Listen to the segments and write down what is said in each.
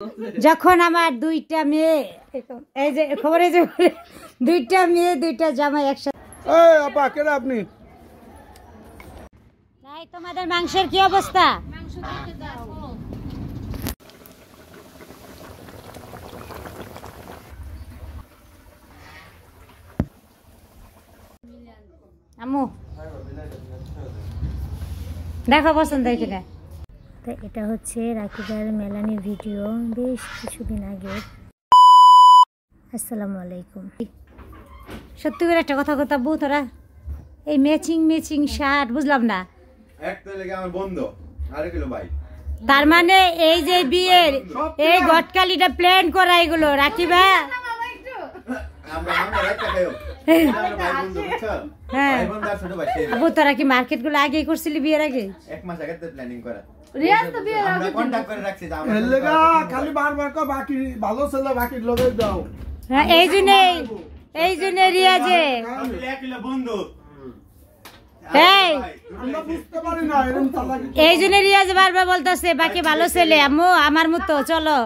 যখন আমার দুইটা মেয়ে এই যে খবরে যে দুইটা মেয়ে দুইটা জামাই একসাথে। এই আপা কেডা আপনি? নাই তোমাদের মাংসের কি অবস্থা? আম্মু দেখো পছন্দ হয়েছে না? তো এটা হচ্ছে রাকিবার মেলানির ভিডিও বেশ কিছুদিন আগে। আসসালামু আলাইকুম। সত্যি করে একটা কথা বউ তোরা এই ম্যাচিং শার্ট বুঝলাম না। একটা লেগে আমার বন্ধু আরে কিলো ভাই। তার মানে এই যে বিয়ের এই গটকালিটা প্ল্যান করা এগুলো রাকিবা। তোরা কি মার্কেট গুলো আগে করছিলি বিয়ের আগে? এক মাস আগে প্ল্যানিং করা। এই জন্য রিয়াজে এই জন্য রিয়াজ বারবার বলতেছে বাকি ভালো ছেলে আম্মু আমার মতো চলো।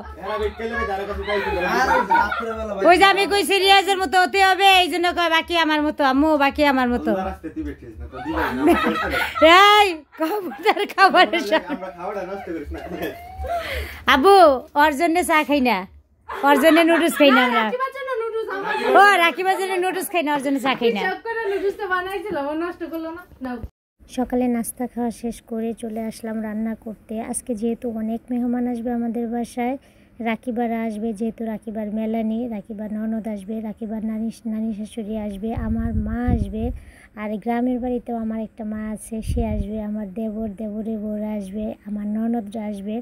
ওই যে আমি কইছি রিয়াজের মতো হতে হবে এই জন্য কয় বাকি আমার মতো আম্মু বাকি আমার মতো। আবু ওর জন্য চা খাই না, ওর জন্য নুডলস খাই না। আমরা ও রাকিবার জন্য নুডলস খাই না, ওর জন্য চা খাই না। সকালে নাস্তা খাওয়া শেষ করে চলে আসলাম রান্না করতে। আজকে যেহেতু অনেক মেহমান আসবে আমাদের বাসায়, রাকিবারা আসবে, যেহেতু রাকিবার মেলানি, রাকিবার ননদ আসবে, রাকিবার নানি শাশুড়ি আসবে, আমার মা আসবে, আর গ্রামের বাড়িতেও আমার একটা মা আছে সে আসবে, আমার দেবরের বউরা আসবে, আমার ননদরা আসবে।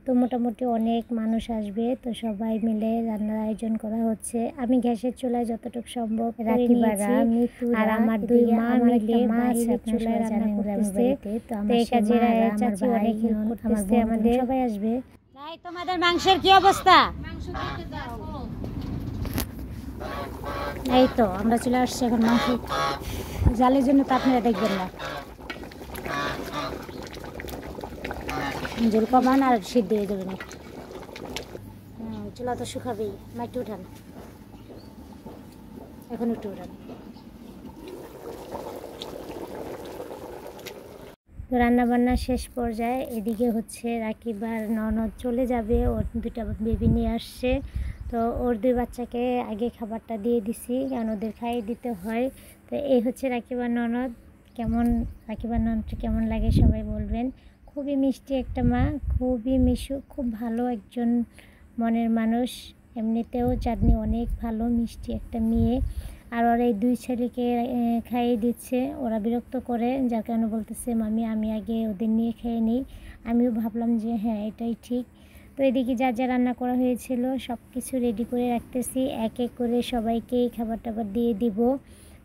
তো মোটামুটি অনেক মানুষ আসবে। তো সবাই মিলে রান্নার আয়োজন করা হচ্ছে। আমি গ্যাসের চুলায় যতটুকু সম্ভব রাকিবারা আর আমার দুই মা মিলে বাইরের চুলায় রান্না করতেছে। তো এই কাজে চাচি অনেক হেল্প করতেছে আমাদের। সবাই আসবে। নাই তোমাদের মাংসের কি অবস্থা? এই তো আমরা চলে আসছি এখন মাংস জালের জন্য। তো আপনারা দেখবেন না, জল কমান আর সিদ্ধ হয়ে যাবে না। চুলা তো শুকাবেই। মাটি উঠান, এখন একটু উঠান। তো রান্না বান্না শেষ পর্যায়ে এদিকে হচ্ছে রাকিবার ননদ চলে যাবে, ওর দুটা বেবি নিয়ে আসছে। তো ওর দুই বাচ্চাকে আগে খাবারটা দিয়ে দিছি কারণ ওদের খাইয়ে দিতে হয়। তো এই হচ্ছে রাকিবার ননদ। রাকিবার ননদটা কেমন লাগে সবাই বলবেন। খুবই মিষ্টি একটা মা, খুবই মিশুক, খুব ভালো একজন মনের মানুষ। এমনিতেও চাঁদনি অনেক ভালো মিষ্টি একটা মেয়ে। আর ওরা এই দুই ছেলেকে খাইয়ে দিচ্ছে, ওরা বিরক্ত করে, যার কারণে বলতেছে মামি আমি আগে ওদের নিয়ে খেয়ে নিই। আমিও ভাবলাম যে হ্যাঁ এটাই ঠিক। তো এদিকে যা যা রান্না করা হয়েছিল সব কিছু রেডি করে রাখতেছি, এক এক করে সবাইকে খাবার টাবার দিয়ে দিব।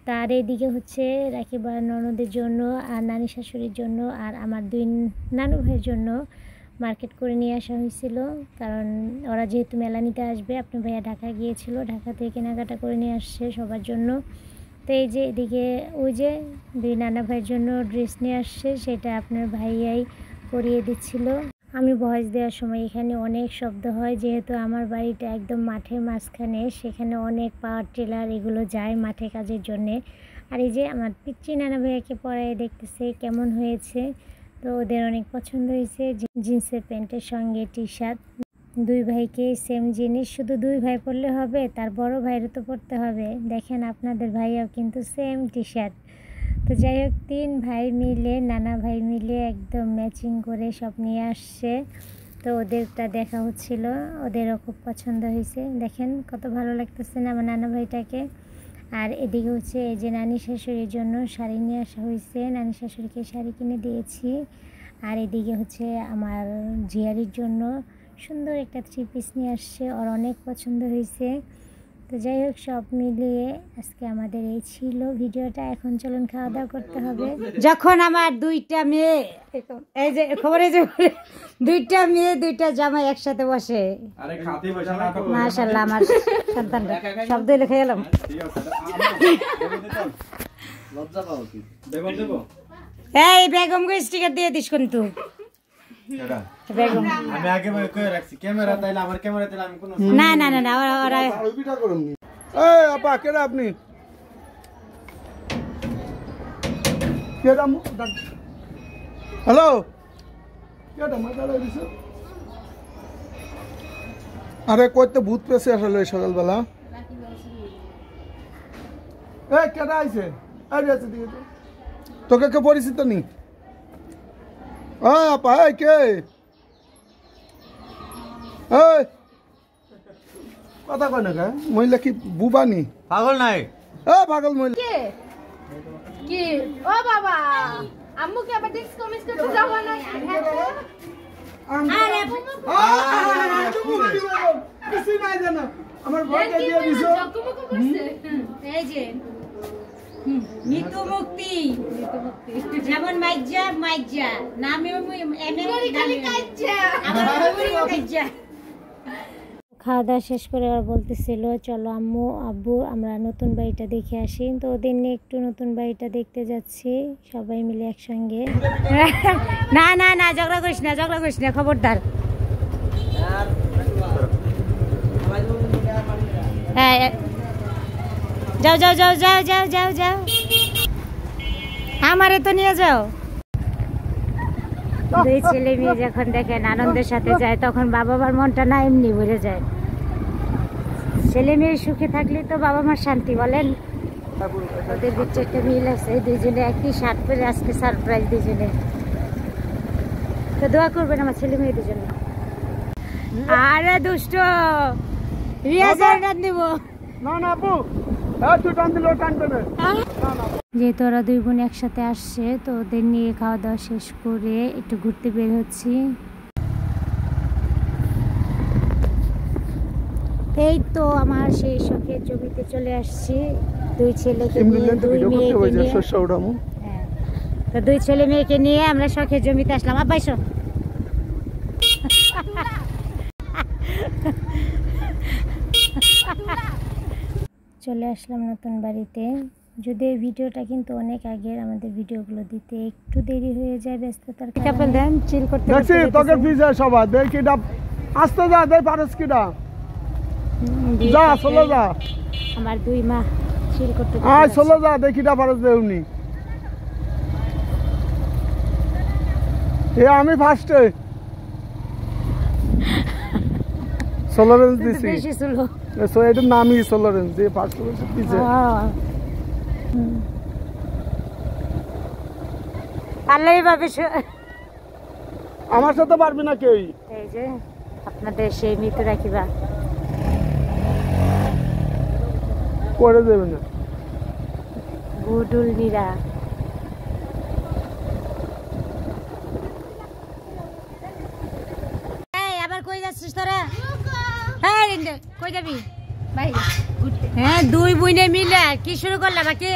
তার এদিকে হচ্ছে রাকিবার ননদের জন্য আর নানি শাশুড়ির জন্য আর আমার দুই নানু ভাইয়ের জন্য মার্কেট করে নিয়ে আসা হয়েছিল, কারণ ওরা যেহেতু মেলা নিতে আসবে। আপনার ভাইয়া ঢাকা গিয়েছিল, ঢাকা থেকে কেনাকাটা করে নিয়ে আসছে সবার জন্য। তো এই যে এদিকে ওই যে দুই নানা ভাইয়ের জন্য ড্রেস নিয়ে আসছে, সেটা আপনার ভাইয়াই পরিয়ে দিচ্ছিল। আমি ভয়েস দেওয়ার সময় এখানে অনেক শব্দ হয়, যেহেতু আমার বাড়িটা একদম মাঠের মাঝখানে, সেখানে অনেক পাওয়ার টিলার এগুলো যায় মাঠে কাজের জন্যে। আর এই যে আমার পিচ্চি নানা ভাইয়াকে পরায় দেখতেছে কেমন হয়েছে। তো ওদের অনেক পছন্দ হয়েছে, জিন্সের প্যান্টের সঙ্গে টি শার্ট। দুই ভাইকে সেম জিনিস, শুধু দুই ভাই পরলে হবে, তার বড় ভাইয়েরও তো পরতে হবে। দেখেন আপনাদের ভাইয়াও কিন্তু সেম টি শার্ট। তো যাই হোক তিন ভাই মিলে নানা ভাই মিলে একদম ম্যাচিং করে সব নিয়ে আসছে। তো ওদেরটা দেখা হচ্ছিল, ওদেরও খুব পছন্দ হয়েছে। দেখেন কত ভালো লাগতেছে না আমার নানা ভাইটাকে। আর এদিকে হচ্ছে এই যে নানি শাশুড়ির জন্য শাড়ি নিয়ে আসা হয়েছে, নানি শাশুড়িকে শাড়ি কিনে দিয়েছি। আর এদিকে হচ্ছে আমার জিয়ারির জন্য সুন্দর একটা 3 পিস নিয়ে আসছে, ওর অনেক পছন্দ হয়েছে। তো যাই হোক সব মিলিয়ে আজকে আমাদের এই ছিল ভিডিওটা। এখন চলুন খাওয়া দাওয়া করতে হবে। যখন আমার দুইটা মেয়ে এই যে খবরে যে দুইটা মেয়ে দুইটা জামাই একসাথে বসে, মাশাআল্লাহ আমার সন্তানরা শব্দ লিখে গেলাম। এই বেগম গো স্টিকার দিয়ে দিস কিন্তু কেডা বেগম। আমি আগে ভাই কই রাখছি ক্যামেরা তাইলে আমার ক্যামেরা তাইলে আমি কোন না না না না ওরা আরো পিঠা করুন এই আপা কেডা আপনি কেডা হ্যালো কেডা মাথা লাগিছে আরে কইতে ভূত পেছে আসলে সকালবেলা এই কেডা আইছে এই আছে দিকে তো তোকে কে পরিচিত নি আপা এই কে এই কথা কয় না কা মহিলা কি বুবানি পাগল নাই পাগল মহিলা কে কি ও বাবা আম্মু কি আবার ডিস্কো মিস করতে যাবো না আরে কিছু নাই জানা আমার ভয়টা দিয়ে দিছো চকমক করছে এই যে মৃত্যু মুক্তি যেমন মাইজা নামে খালি কাইচ্চা খাওয়া দাওয়া শেষ করে আর বলতেছিল চলো আম্মু আব্বু আমরা নতুন বাড়িটা দেখে আসি, তো ওদের নিয়ে একটু নতুন বাড়িটা দেখতে যাচ্ছি সবাই মিলে একসঙ্গে। না না না ঝগড়া করিস না খবরদার। হ্যাঁ যাও যাও যাও যাও যাও যাও যাও আমারে তো নিয়ে যাও। দুই ছেলে মেয়ে যখন দেখেন আনন্দের সাথে যায় তখন বাবা মার মনটা না এমনি ভরে যায়। ছেলে মেয়ে সুখে থাকলে তো বাবা মার শান্তি বলেন। ওদের ভিতরে একটা মিল আছে, দুইজনে একই শার্ট পরে আজকে সারপ্রাইজ দুইজনে। তো দোয়া করবেন আমার ছেলে মেয়েদের জন্য। আরে দুষ্ট রিয়াজের টান দিব না না আপু তুই টান দিল টানবে না যেহেতু ওরা দুই বোন একসাথে আসছে তো ওদের নিয়ে খাওয়া দাওয়া শেষ করে একটু ঘুরতে বের হচ্ছি। এই তো আমার সেই শখের জমিতে চলে আসছি দুই ছেলেকে নিয়ে দুই মেয়েকে নিয়ে। হ্যাঁ তো দুই ছেলে মেয়েকে নিয়ে আমরা শখের জমিতে আসলাম। আব্বাইশো চলে আসলাম নতুন বাড়িতে। যদি এই ভিডিওটা কিন্তু অনেক আগের, আমাদের ভিডিওগুলো দিতে একটু দেরি হয়ে যায় ব্যস্ততার কারণে। দেন চিল করতে দেখছি তোকে পিছে সবাই দেখি আসতে যা দেখ পারস কিডা যা চলে যা আমার দুই মা চিল করতে চলে যা দেখিটা পারস দেউনি আমি ফার্স্টে সোলারেন্স দিছি বেশি ছিল সো এটার নামই সোলারেন্স দিয়ে ফার্স্ট দিছে আল্লাহই ভাবে আমার সাথে পারবি না কেউ। এই যে আপনাদের সেই মৃত্যু রাখিবা করে দেবে না গুডুল নীরা। এই আবার কই যাচ্ছিস তোরা? হ্যাঁ রিন্ডে কই যাবি? ভাই ঘুরতে হ্যাঁ দুই বুইনে মিলে কি শুরু করলে বাকি?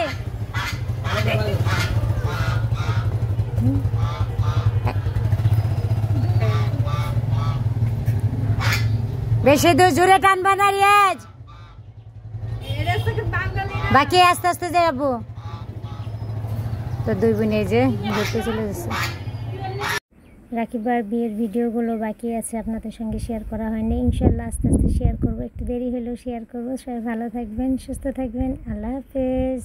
বেশি দূর জোরে টানবা না রিয়াজ, বাকি আস্তে আস্তে যাবো। তো দুই বোনে যে ঘুরতে চলে যাচ্ছে। রাকিবার বিয়ের ভিডিওগুলো বাকি আছে, আপনাদের সঙ্গে শেয়ার করা হয়নি। ইনশাল্লাহ আস্তে আস্তে শেয়ার করবো, একটু দেরি হলেও শেয়ার করবো। সবাই ভালো থাকবেন, সুস্থ থাকবেন, আল্লাহ হাফেজ।